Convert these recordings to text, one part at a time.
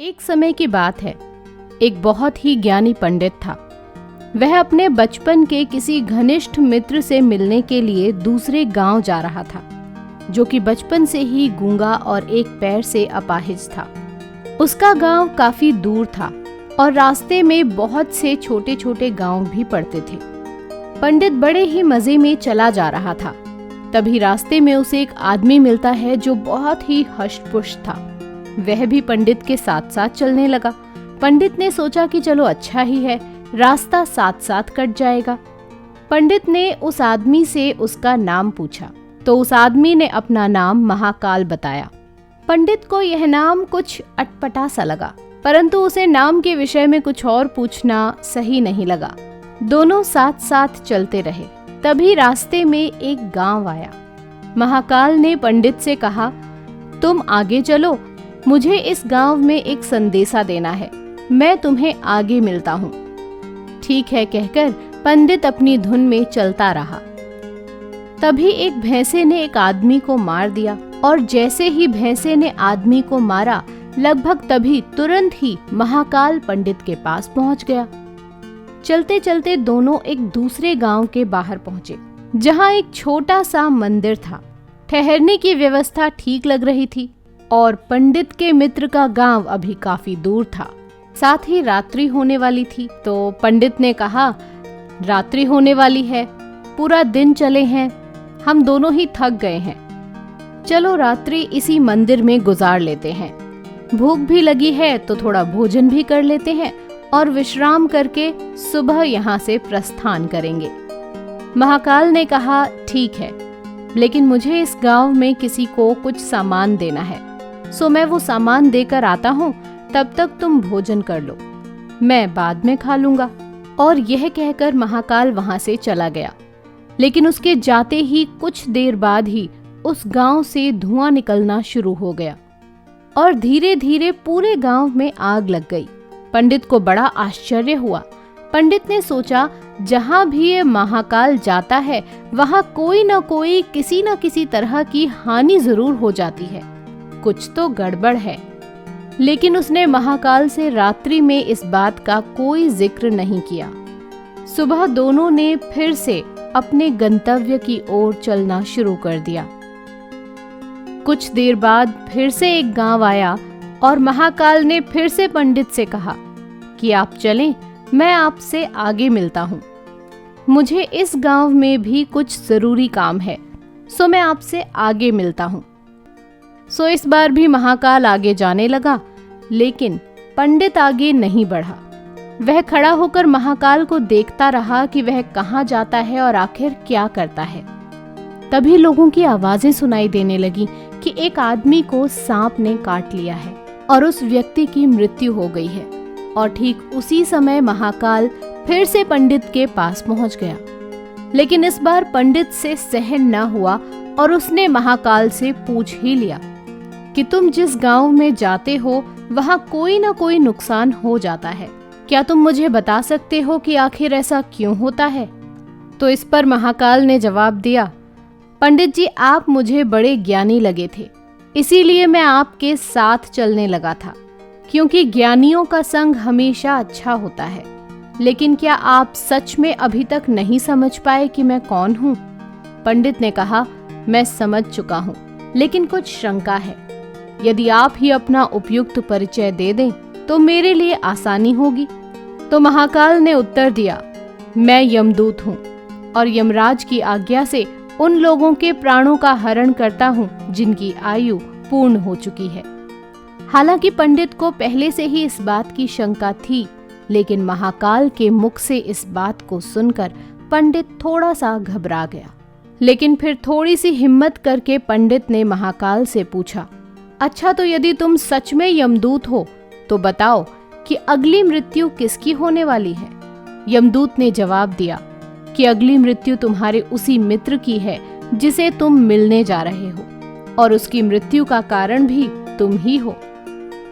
एक समय की बात है। एक बहुत ही ज्ञानी पंडित था। वह अपने बचपन के किसी घनिष्ठ मित्र से मिलने के लिए दूसरे गांव जा रहा था, जो कि बचपन से ही गूंगा और एक पैर से अपाहिज था। उसका गांव काफी दूर था और रास्ते में बहुत से छोटे छोटे गांव भी पड़ते थे। पंडित बड़े ही मजे में चला जा रहा था। तभी रास्ते में उसे एक आदमी मिलता है जो बहुत ही हष्ट-पुष्ट था। वह भी पंडित के साथ साथ चलने लगा। पंडित ने सोचा कि चलो अच्छा ही है, रास्ता साथ साथ कट जाएगा। पंडित ने उस आदमी से उसका नाम पूछा तो उस आदमी ने अपना नाम महाकाल बताया। पंडित को यह नाम कुछ अटपटा सा लगा, परंतु उसे नाम के विषय में कुछ और पूछना सही नहीं लगा। दोनों साथ साथ चलते रहे। तभी रास्ते में एक गांव आया। महाकाल ने पंडित से कहा, तुम आगे चलो, मुझे इस गांव में एक संदेशा देना है, मैं तुम्हें आगे मिलता हूँ। ठीक है कहकर पंडित अपनी धुन में चलता रहा। तभी एक भैंसे ने एक आदमी को मार दिया और जैसे ही भैंसे ने आदमी को मारा, लगभग तभी तुरंत ही महाकाल पंडित के पास पहुंच गया। चलते चलते दोनों एक दूसरे गांव के बाहर पहुंचे, जहां एक छोटा सा मंदिर था। ठहरने की व्यवस्था ठीक लग रही थी और पंडित के मित्र का गांव अभी काफी दूर था। साथ ही रात्रि होने वाली थी। तो पंडित ने कहा, रात्रि होने वाली है, पूरा दिन चले हैं, हम दोनों ही थक गए हैं, चलो रात्रि इसी मंदिर में गुजार लेते हैं। भूख भी लगी है तो थोड़ा भोजन भी कर लेते हैं और विश्राम करके सुबह यहाँ से प्रस्थान करेंगे। महाकाल ने कहा, ठीक है, लेकिन मुझे इस गांव में किसी को कुछ सामान देना है, सो मैं वो सामान देकर आता हूँ, तब तक तुम भोजन कर लो, मैं बाद में खा लूंगा। और यह कहकर महाकाल वहां से चला गया। लेकिन उसके जाते ही कुछ देर बाद ही उस गांव से धुआं निकलना शुरू हो गया और धीरे धीरे पूरे गांव में आग लग गई। पंडित को बड़ा आश्चर्य हुआ। पंडित ने सोचा, जहां भी ये महाकाल जाता है वहां कोई न कोई किसी न किसी तरह की हानि जरूर हो जाती है, कुछ तो गड़बड़ है। लेकिन उसने महाकाल से रात्रि में इस बात का कोई जिक्र नहीं किया। सुबह दोनों ने फिर से अपने गंतव्य की ओर चलना शुरू कर दिया। कुछ देर बाद फिर से एक गांव आया और महाकाल ने फिर से पंडित से कहा कि आप चलें, मैं आपसे आगे मिलता हूँ, मुझे इस गांव में भी कुछ जरूरी काम है, सो मैं आपसे आगे मिलता हूँ। सो इस बार भी महाकाल आगे जाने लगा, लेकिन पंडित आगे नहीं बढ़ा। वह खड़ा होकर महाकाल को देखता रहा कि वह कहाँ जाता है और आखिर क्या करता है। तभी लोगों की आवाजें सुनाई देने लगी कि एक आदमी को सांप ने काट लिया है और उस व्यक्ति की मृत्यु हो गई है। और ठीक उसी समय महाकाल फिर से पंडित के पास पहुंच गया। लेकिन इस बार पंडित से सहन न हुआ और उसने महाकाल से पूछ ही लिया कि तुम जिस गांव में जाते हो वहां कोई न कोई नुकसान हो जाता है, क्या तुम मुझे बता सकते हो कि आखिर ऐसा क्यों होता है? तो इस पर महाकाल ने जवाब दिया, पंडित जी, आप मुझे बड़े ज्ञानी लगे थे, इसीलिए मैं आपके साथ चलने लगा था, क्योंकि ज्ञानियों का संग हमेशा अच्छा होता है। लेकिन क्या आप सच में अभी तक नहीं समझ पाए कि मैं कौन हूँ? पंडित ने कहा, मैं समझ चुका हूँ, लेकिन कुछ शंका है। यदि आप ही अपना उपयुक्त परिचय दे दें तो मेरे लिए आसानी होगी। तो महाकाल ने उत्तर दिया, मैं यमदूत हूँ और यमराज की आज्ञा से उन लोगों के प्राणों का हरण करता हूँ जिनकी आयु पूर्ण हो चुकी है। हालांकि पंडित को पहले से ही इस बात की शंका थी, लेकिन महाकाल के मुख से इस बात को सुनकर पंडित थोड़ा सा घबरा गया। लेकिन फिर थोड़ी सी हिम्मत करके पंडित ने महाकाल से पूछा, अच्छा, तो यदि तुम सच में यमदूत हो तो बताओ कि अगली मृत्यु किसकी होने वाली है? यमदूत ने जवाब दिया कि अगली मृत्यु तुम्हारे उसी मित्र की है जिसे तुम मिलने जा रहे हो, और उसकी मृत्यु का कारण भी तुम ही हो।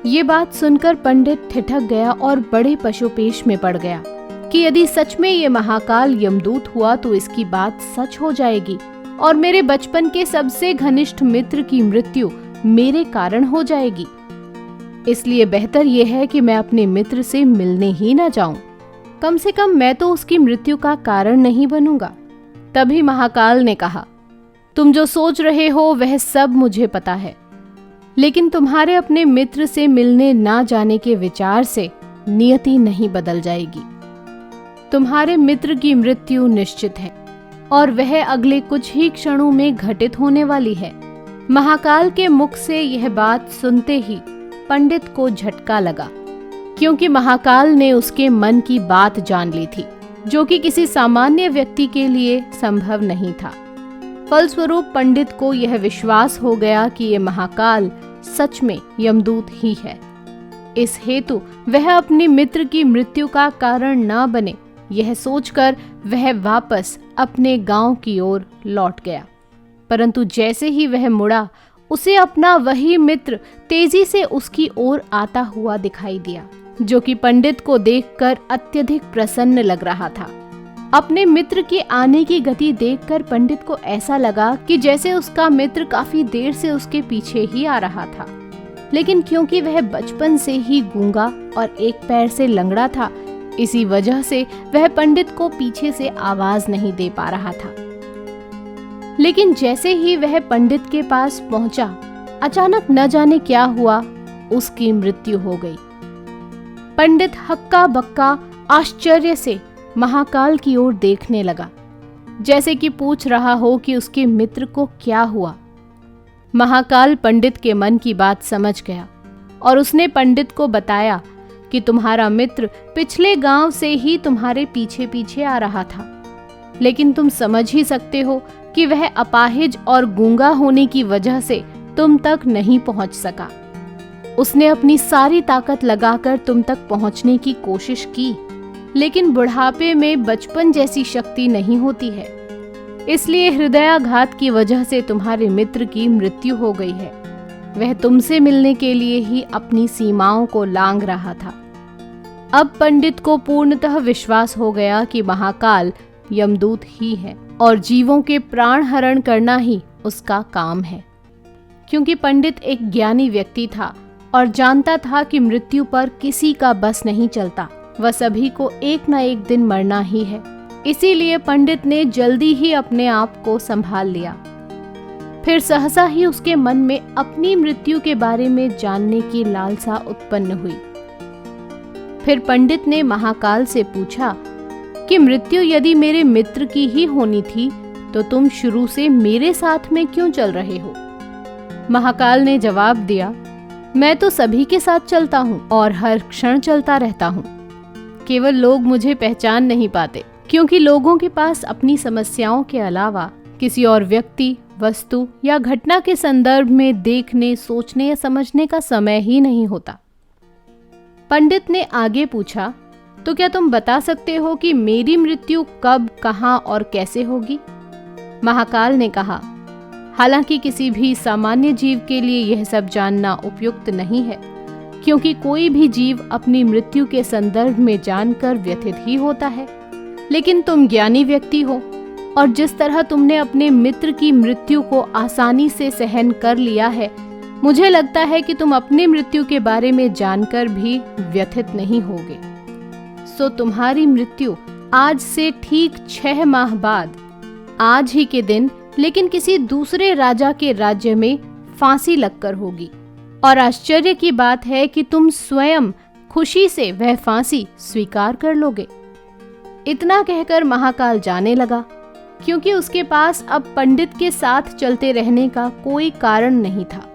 ये बात सुनकर पंडित ठिठक गया और बड़े पशुपेश में पड़ गया कि यदि सच में ये महाकाल यमदूत हुआ तो इसकी बात सच हो जाएगी और मेरे बचपन के सबसे घनिष्ठ मित्र की मृत्यु मेरे कारण हो जाएगी। इसलिए बेहतर यह है कि मैं अपने मित्र से मिलने ही ना जाऊं। कम से कम मैं तो उसकी मृत्यु का कारण नहीं बनूंगा। तभी महाकाल ने कहा, तुम जो सोच रहे हो वह सब मुझे पता है, लेकिन तुम्हारे अपने मित्र से मिलने ना जाने के विचार से नियति नहीं बदल जाएगी। तुम्हारे मित्र की मृत्यु निश्चित है और वह अगले कुछ ही क्षणों में घटित होने वाली है। महाकाल के मुख से यह बात सुनते ही पंडित को झटका लगा, क्योंकि महाकाल ने उसके मन की बात जान ली थी, जो कि किसी सामान्य व्यक्ति के लिए संभव नहीं था। फलस्वरूप पंडित को यह विश्वास हो गया कि ये महाकाल सच में यमदूत ही है। इस हेतु वह अपने मित्र की मृत्यु का कारण न बने, यह सोचकर वह वापस अपने गांव की ओर लौट गया। परंतु जैसे ही वह मुड़ा, उसे अपना वही मित्र तेजी से उसकी ओर आता हुआ दिखाई दिया, जो कि पंडित को देखकर अत्यधिक प्रसन्न लग रहा था। अपने मित्र के आने की गति देखकर पंडित को ऐसा लगा कि जैसे उसका मित्र काफी देर से उसके पीछे ही आ रहा था, लेकिन क्योंकि वह बचपन से ही गूंगा और एक पैर से लंगड़ा था, इसी वजह से वह पंडित को पीछे से आवाज नहीं दे पा रहा था। लेकिन जैसे ही वह पंडित के पास पहुंचा, अचानक न जाने क्या हुआ, उसकी मृत्यु हो गई। पंडित हक्का बक्का आश्चर्य से महाकाल की ओर देखने लगा, जैसे कि पूछ रहा हो कि उसके मित्र को क्या हुआ। महाकाल पंडित के मन की बात समझ गया और उसने पंडित को बताया कि तुम्हारा मित्र पिछले गांव से ही तुम्हारे पीछे पीछे आ रहा था, लेकिन तुम समझ ही सकते हो कि वह अपाहिज और गूंगा होने की वजह से तुम तक नहीं पहुंच सका। उसने अपनी सारी ताकत लगाकर तुम तक पहुंचने की कोशिश की, लेकिन बुढ़ापे में बचपन जैसी शक्ति नहीं होती है, इसलिए हृदयाघात की वजह से तुम्हारे मित्र की मृत्यु हो गई है। वह तुमसे मिलने के लिए ही अपनी सीमाओं को लांघ रहा था। अब पंडित को पूर्णतः विश्वास हो गया कि महाकाल यमदूत ही है और जीवों के प्राण हरण करना ही उसका काम है, क्योंकि पंडित एक ज्ञानी व्यक्ति था और जानता था कि मृत्यु पर किसी का बस नहीं चलता, वह सभी को एक न एक दिन मरना ही है। इसीलिए पंडित ने जल्दी ही अपने आप को संभाल लिया। फिर सहसा ही उसके मन में अपनी मृत्यु के बारे में जानने की लालसा उत्पन्न हुई। फिर पंडित ने महाकाल से पूछा कि मृत्यु यदि मेरे मित्र की ही होनी थी, तो तुम शुरू से मेरे साथ में क्यों चल रहे हो? महाकाल ने जवाब दिया, मैं तो सभी के साथ चलता हूँ और हर क्षण चलता रहता हूँ। केवल लोग मुझे पहचान नहीं पाते, क्योंकि लोगों के पास अपनी समस्याओं के अलावा किसी और व्यक्ति, वस्तु या घटना के संदर्भ में देखने, सोचने या समझने का समय ही नहीं होता। पंडित ने आगे पूछा, तो क्या तुम बता सकते हो कि मेरी मृत्यु कब, कहाँ और कैसे होगी? महाकाल ने कहा, हालांकि किसी भी सामान्य जीव के लिए यह सब जानना उपयुक्त नहीं है, क्योंकि कोई भी जीव अपनी मृत्यु के संदर्भ में जानकर व्यथित ही होता है। लेकिन तुम ज्ञानी व्यक्ति हो और जिस तरह तुमने अपने मित्र की मृत्यु को आसानी से सहन कर लिया है, मुझे लगता है कि तुम अपनी मृत्यु के बारे में जानकर भी व्यथित नहीं होगे। सो तुम्हारी मृत्यु आज से ठीक 6 माह बाद, आज ही के दिन, लेकिन किसी दूसरे राजा के राज्य में फांसी लगकर होगी। और आश्चर्य की बात है कि तुम स्वयं खुशी से वह फांसी स्वीकार कर लोगे। इतना कहकर महाकाल जाने लगा, क्योंकि उसके पास अब पंडित के साथ चलते रहने का कोई कारण नहीं था।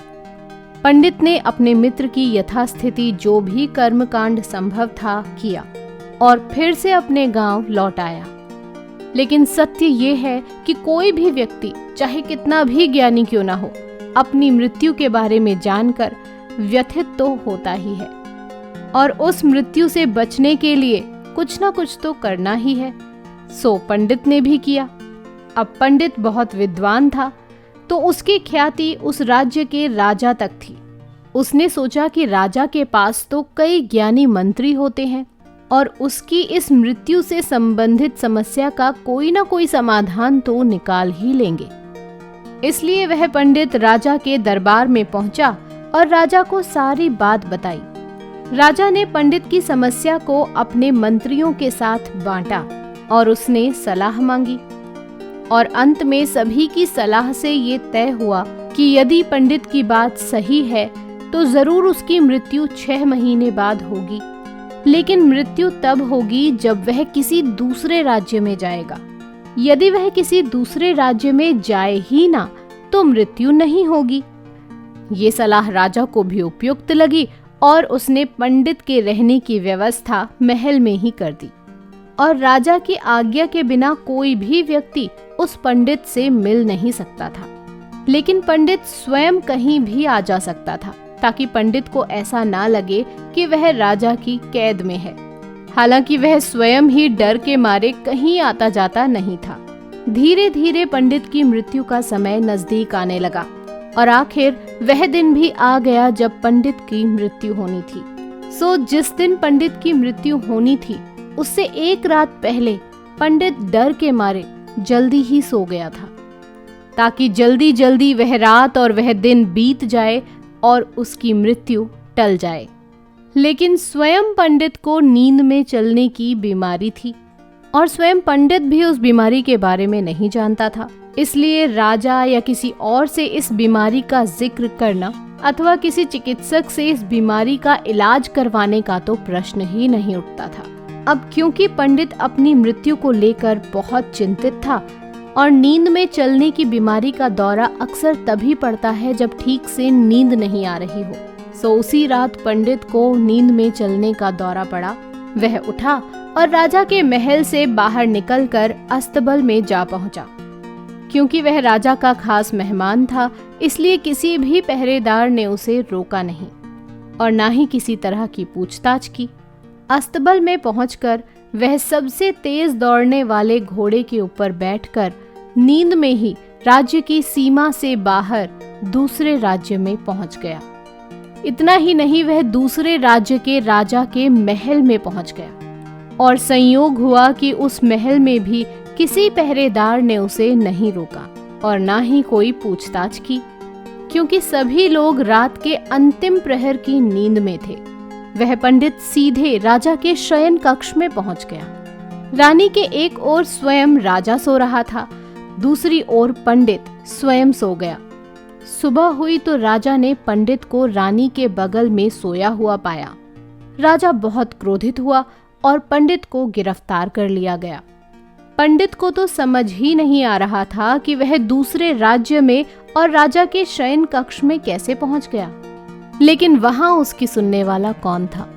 पंडित ने अपने मित्र की यथास्थिति जो भी कर्मकांड संभव था किया और फिर से अपने गांव लौट आया। लेकिन सत्य ये है कि कोई भी व्यक्ति, चाहे कितना भी ज्ञानी क्यों ना हो, अपनी मृत्यु के बारे में जानकर व्यथित तो होता ही है, और उस मृत्यु से बचने के लिए कुछ ना कुछ तो करना ही है। सो पंडित ने भी किया। अब पंडित बहुत विद्वान था, तो उसकी ख्याति उस राज्य के राजा तक थी। उसने सोचा कि राजा के पास तो कई ज्ञानी मंत्री होते हैं और उसकी इस मृत्यु से संबंधित समस्या का कोई ना कोई समाधान तो निकाल ही लेंगे। इसलिए वह पंडित राजा के दरबार में पहुंचा और राजा को सारी बात बताई। राजा ने पंडित की समस्या को अपने मंत्रियों के साथ बांटा और उसने सलाह मांगी, और अंत में सभी की सलाह से ये तय हुआ कि यदि पंडित की बात सही है तो जरूर उसकी मृत्यु 6 महीने बाद होगी, लेकिन मृत्यु तब होगी जब वह किसी दूसरे राज्य में जाएगा। यदि वह किसी दूसरे राज्य में जाए ही ना तो मृत्यु नहीं होगी। ये सलाह राजा को भी उपयुक्त लगी और उसने पंडित के रहने की व्यवस्था महल में ही कर दी, और राजा की आज्ञा के बिना कोई भी व्यक्ति उस पंडित से मिल नहीं सकता था। लेकिन पंडित स्वयं कहीं भी आ जा सकता था, ताकि पंडित को ऐसा ना लगे कि वह राजा की कैद में है। हालांकि वह स्वयं ही डर के मारे कहीं आता जाता नहीं था। धीरे धीरे पंडित की मृत्यु का समय नजदीक आने लगा, और आखिर वह दिन भी आ गया जब पंडित की मृत्यु होनी थी। जिस दिन पंडित की मृत्यु होनी थी उससे एक रात पहले पंडित डर के मारे जल्दी ही सो गया था, ताकि जल्दी जल्दी वह रात और वह दिन बीत जाए और उसकी मृत्यु टल जाए। लेकिन स्वयं पंडित को नींद में चलने की बीमारी थी, और स्वयं पंडित भी उस बीमारी के बारे में नहीं जानता था। इसलिए राजा या किसी और से इस बीमारी का जिक्र करना अथवा किसी चिकित्सक से इस बीमारी का इलाज करवाने का तो प्रश्न ही नहीं उठता था। अब क्योंकि पंडित अपनी मृत्यु को लेकर बहुत चिंतित था, और नींद में चलने की बीमारी का दौरा अक्सर तभी पड़ता है जब ठीक से नींद नहीं आ रही हो। उसी रात पंडित को नींद में चलने का दौरा पड़ा। वह उठा और राजा के महल से बाहर निकलकर अस्तबल में जा पहुंचा। क्योंकि वह राजा का खास मेहमान था, इसलिए किसी भी पहरेदार ने उसे रोका नहीं और ना ही किसी तरह की पूछताछ की। अस्तबल में पहुंचकर वह सबसे तेज दौड़ने वाले घोड़े के ऊपर बैठकर नींद में ही राज्य की सीमा से बाहर दूसरे राज्य में पहुंच गया। इतना ही नहीं, वह दूसरे राज्य के राजा के महल में पहुंच गया, और संयोग हुआ कि उस महल में भी किसी पहरेदार ने उसे नहीं रोका और ना ही कोई पूछताछ की, क्योंकि सभी लोग रात के अंतिम प्रहर की नींद में थे। वह पंडित सीधे राजा के शयन कक्ष में पहुंच गया। रानी के एक ओर स्वयं राजा सो रहा था, दूसरी ओर पंडित स्वयं सो गया। सुबह हुई तो राजा ने पंडित को रानी के बगल में सोया हुआ पाया। राजा बहुत क्रोधित हुआ और पंडित को गिरफ्तार कर लिया गया। पंडित को तो समझ ही नहीं आ रहा था कि वह दूसरे राज्य में और राजा के शयन कक्ष में कैसे पहुंच गया, लेकिन वहां उसकी सुनने वाला कौन था।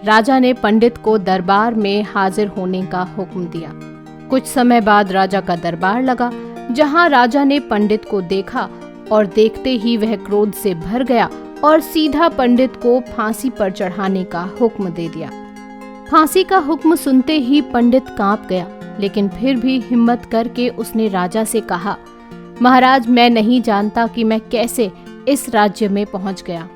राजा ने पंडित को दरबार में हाजिर होने का हुक्म दिया। कुछ समय बाद राजा का दरबार लगा, जहां राजा ने पंडित को देखा और देखते ही वह क्रोध से भर गया और सीधा पंडित को फांसी पर चढ़ाने का हुक्म दे दिया। फांसी का हुक्म सुनते ही पंडित कांप गया, लेकिन फिर भी हिम्मत करके उसने राजा से कहा, महाराज, मैं नहीं जानता कि मैं कैसे इस राज्य में पहुंच गया।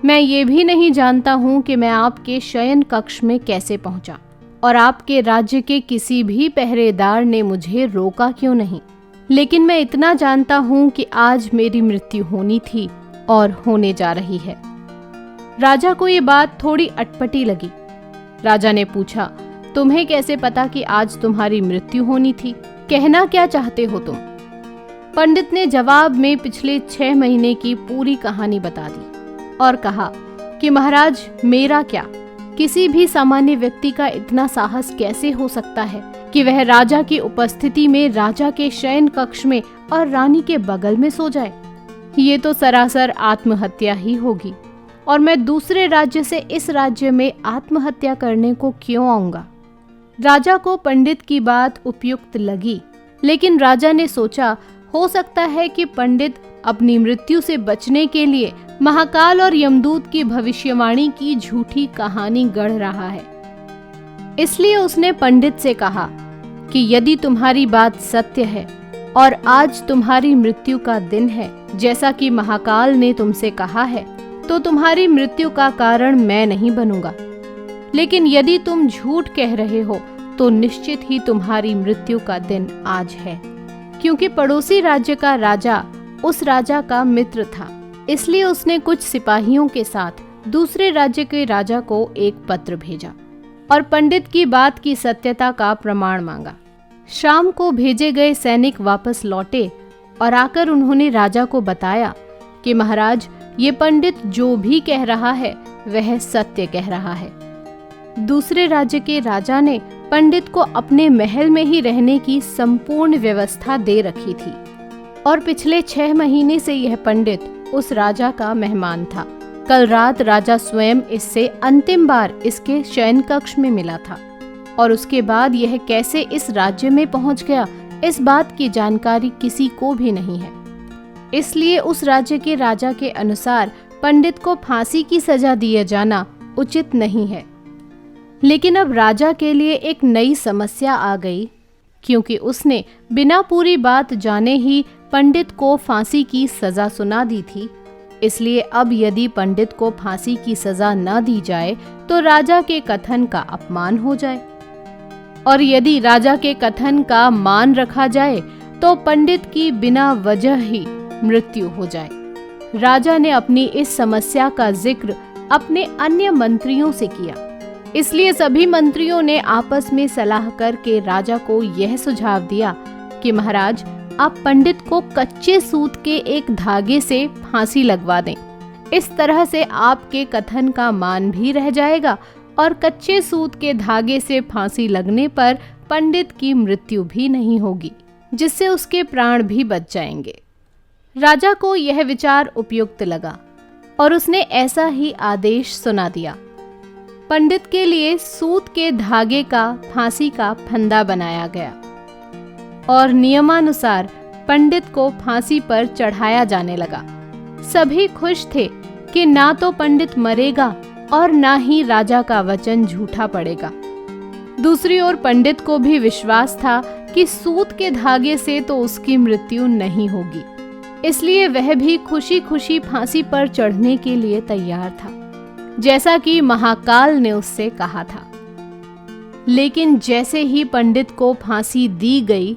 मैं ये भी नहीं जानता हूँ कि मैं आपके शयन कक्ष में कैसे पहुंचा, और आपके राज्य के किसी भी पहरेदार ने मुझे रोका क्यों नहीं। लेकिन मैं इतना जानता हूँ कि आज मेरी मृत्यु होनी थी और होने जा रही है। राजा को ये बात थोड़ी अटपटी लगी। राजा ने पूछा, तुम्हें कैसे पता कि आज तुम्हारी मृत्यु होनी थी? कहना क्या चाहते हो तुम? पंडित ने जवाब में पिछले 6 महीने की पूरी कहानी बता दी और कहा कि महाराज, मेरा क्या, किसी भी सामान्य व्यक्ति का इतना साहस कैसे हो सकता है कि वह राजा की उपस्थिति में राजा के शयन कक्ष में और रानी के बगल में सो जाए। ये तो सरासर आत्महत्या ही होगी, और मैं दूसरे राज्य से इस राज्य में आत्महत्या करने को क्यों आऊंगा? राजा को पंडित की बात उपयुक्त लगी, लेकिन राजा ने सोचा, हो सकता है कि पंडित अपनी मृत्यु से बचने के लिए महाकाल और यमदूत की भविष्यवाणी की झूठी कहानी गढ़ रहा है। इसलिए उसने पंडित से कहा कि यदि तुम्हारी बात सत्य है और आज तुम्हारी मृत्यु का दिन है, जैसा कि महाकाल ने तुमसे कहा है, तो तुम्हारी मृत्यु का कारण मैं नहीं बनूंगा। लेकिन यदि तुम झूठ कह रहे हो तो निश्चित ही तुम्हारी मृत्यु का दिन आज है, क्योंकि पड़ोसी राज्य का राजा उस राजा का मित्र था इसलिए उसने कुछ सिपाहियों के साथ दूसरे राज्य के राजा को एक पत्र भेजा और पंडित की बात की सत्यता का प्रमाण मांगा। शाम को भेजे गए सैनिक वापस लौटे और आकर उन्होंने राजा को बताया कि महाराज, ये पंडित जो भी कह रहा है वह सत्य कह रहा है। दूसरे राज्य के राजा ने पंडित को अपने महल में ही रहने की संपूर्ण व्यवस्था दे रखी थी और पिछले 6 महीने से यह पंडित उस राजा का मेहमान था। कल रात राजा स्वयं इससे अंतिम बार इसके शयन कक्ष में मिला था और उसके बाद यह कैसे इस राज्य में पहुंच गया, इस बात की जानकारी किसी को भी नहीं है। इसलिए उस राज्य के राजा के अनुसार पंडित को फांसी की सजा दिया जाना उचित नहीं है। लेकिन अब राजा के लिए एक नई समस्या आ गई, क्योंकि उसने बिना पूरी बात जाने ही पंडित को फांसी की सजा सुना दी थी। इसलिए अब यदि पंडित को फांसी की सजा न दी जाए तो राजा के कथन का अपमान हो जाए, और यदि राजा के कथन का मान रखा जाए तो पंडित की बिना वजह ही मृत्यु हो जाए। राजा ने अपनी इस समस्या का जिक्र अपने अन्य मंत्रियों से किया। इसलिए सभी मंत्रियों ने आपस में सलाह करके राजा को यह सुझाव दिया कि महाराज, आप पंडित को कच्चे सूत के एक धागे से फांसी लगवा दें। इस तरह से आपके कथन का मान भी रह जाएगा और कच्चे सूत के धागे से फांसी लगने पर पंडित की मृत्यु भी नहीं होगी, जिससे उसके प्राण भी बच जाएंगे। राजा को यह विचार उपयुक्त लगा और उसने ऐसा ही आदेश सुना दिया। पंडित के लिए सूत के धागे का फांसी का फंदा बनाया गया और नियमानुसार पंडित को फांसी पर चढ़ाया जाने लगा। सभी खुश थे कि ना तो पंडित मरेगा और ना ही राजा का वचन झूठा पड़ेगा। दूसरी ओर पंडित को भी विश्वास था कि सूत के धागे से तो उसकी मृत्यु नहीं होगी, इसलिए वह भी खुशी खुशी फांसी पर चढ़ने के लिए तैयार था, जैसा कि महाकाल ने उससे कहा था। लेकिन जैसे ही पंडित को फांसी दी गई,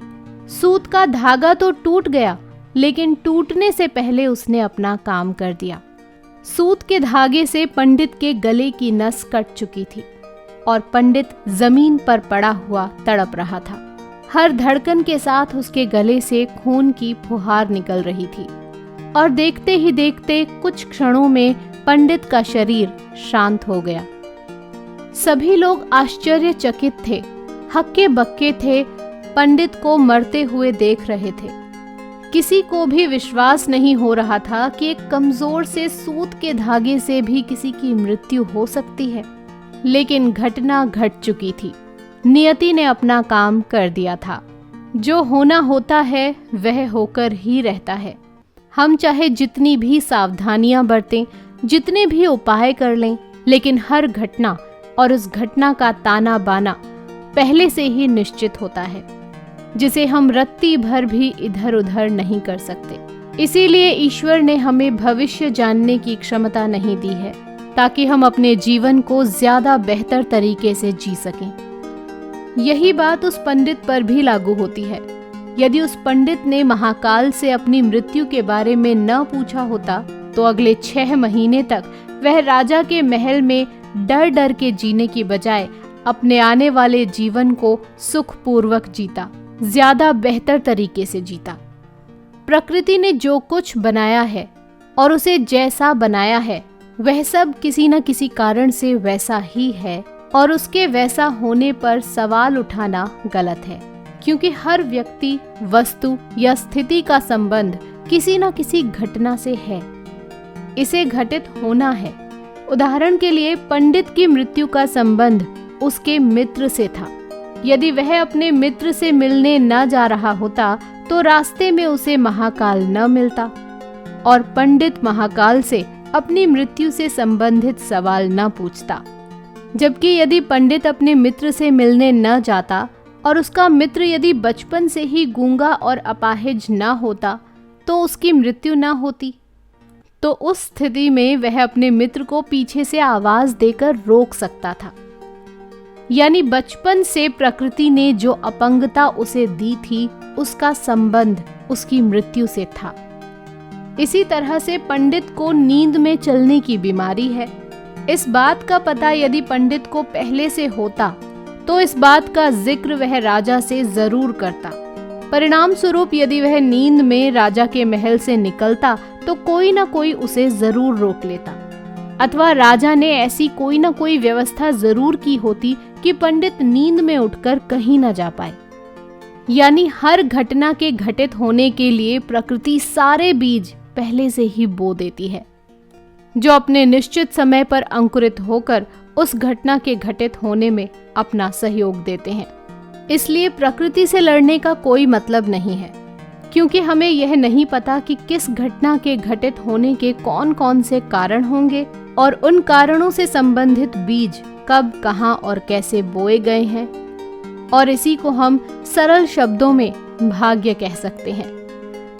सूत का धागा तो टूट गया, लेकिन टूटने से पहले उसने अपना काम कर दिया। सूत के धागे से पंडित के गले की नस कट चुकी थी और पंडित जमीन पर पड़ा हुआ तड़प रहा था। हर धड़कन के साथ उसके गले से खून की फुहार निकल रही थी और देखते ही देखते कुछ क्षणों में पंडित का शरीर शांत हो गया। सभी लोग आश्चर्यचकित थे, हक्के बक्के थे, पंडित को मरते हुए देख रहे थे। किसी को भी विश्वास नहीं हो रहा था कि एक कमजोर से सूत के धागे से भी किसी की मृत्यु हो सकती है। लेकिन घटना घट चुकी थी। नियति ने अपना काम कर दिया था। जो होना होता है वह होकर ही रहता है। हम चाहे जितनी भी सावधानियां बरतें, जितने भी उपाय कर लें, लेकिन हर घटना और उस घटना का ताना बाना पहले से ही निश्चित होता है, जिसे हम रत्ती भर भी इधर उधर नहीं कर सकते। इसीलिए ईश्वर ने हमें भविष्य जानने की क्षमता नहीं दी है, ताकि हम अपने जीवन को ज्यादा बेहतर तरीके से जी सकें। यही बात उस पंडित पर भी लागू होती है। यदि उस पंडित ने महाकाल से अपनी मृत्यु के बारे में न पूछा होता तो अगले 6 महीने तक वह राजा के महल में डर डर के जीने की बजाय अपने आने वाले जीवन को सुखपूर्वक जीता, ज्यादा बेहतर तरीके से जीता। प्रकृति ने जो कुछ बनाया है और उसे जैसा बनाया है वह सब किसी न किसी कारण से वैसा ही है, और उसके वैसा होने पर सवाल उठाना गलत है, क्योंकि हर व्यक्ति, वस्तु या स्थिति का संबंध किसी न किसी घटना से है। इसे घटित होना है। उदाहरण के लिए पंडित की मृत्यु का संबंध उसके मित्र से था। यदि वह अपने मित्र से मिलने न जा रहा होता तो रास्ते में उसे महाकाल न मिलता, और पंडित महाकाल से अपनी मृत्यु से संबंधित सवाल न पूछता। जबकि यदि पंडित अपने मित्र से मिलने न जाता और उसका मित्र यदि बचपन से ही गूंगा और अपाहिज न होता तो उसकी मृत्यु न होती। तो उस स्थिति में वह अपने मित्र को पीछे से आवाज देकर रोक सकता था। यानी बचपन से प्रकृति ने जो अपंगता उसे दी थी उसका संबंध उसकी मृत्यु से था। इसी तरह से पंडित को नींद में चलने की बीमारी है। इस बात का पता यदि पंडित को पहले से होता तो इस बात का जिक्र वह राजा से जरूर करता। परिणाम स्वरूप यदि वह नींद में राजा के महल से निकलता तो कोई ना कोई उसे जरूर रोक लेता, अथवा राजा ने ऐसी कोई ना कोई व्यवस्था जरूर की होती कि पंडित नींद में उठकर कहीं न जा पाए। यानी हर घटना के घटित होने के लिए प्रकृति सारे बीज पहले से ही बो देती है, जो अपने निश्चित समय पर अंकुरित होकर उस घटना के घटित होने में अपना सहयोग देते हैं। इसलिए प्रकृति से लड़ने का कोई मतलब नहीं है, क्योंकि हमें यह नहीं पता कि किस घटना के घटित होने के कौन कौन से कारण होंगे और उन कारणों से संबंधित बीज कब, कहां और कैसे बोए गए हैं। और इसी को हम सरल शब्दों में भाग्य कह सकते हैं।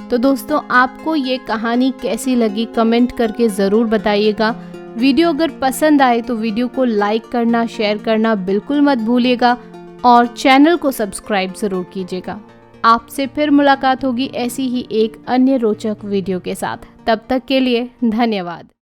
तो दोस्तों, आपको ये कहानी कैसी लगी कमेंट करके ज़रूर बताइएगा। वीडियो अगर पसंद आए तो वीडियो को लाइक करना, शेयर करना बिल्कुल मत भूलिएगा और चैनल को सब्सक्राइब ज़रूर कीजिएगा। आपसे फिर मुलाकात होगी ऐसी ही एक अन्य रोचक वीडियो के साथ। तब तक के लिए धन्यवाद।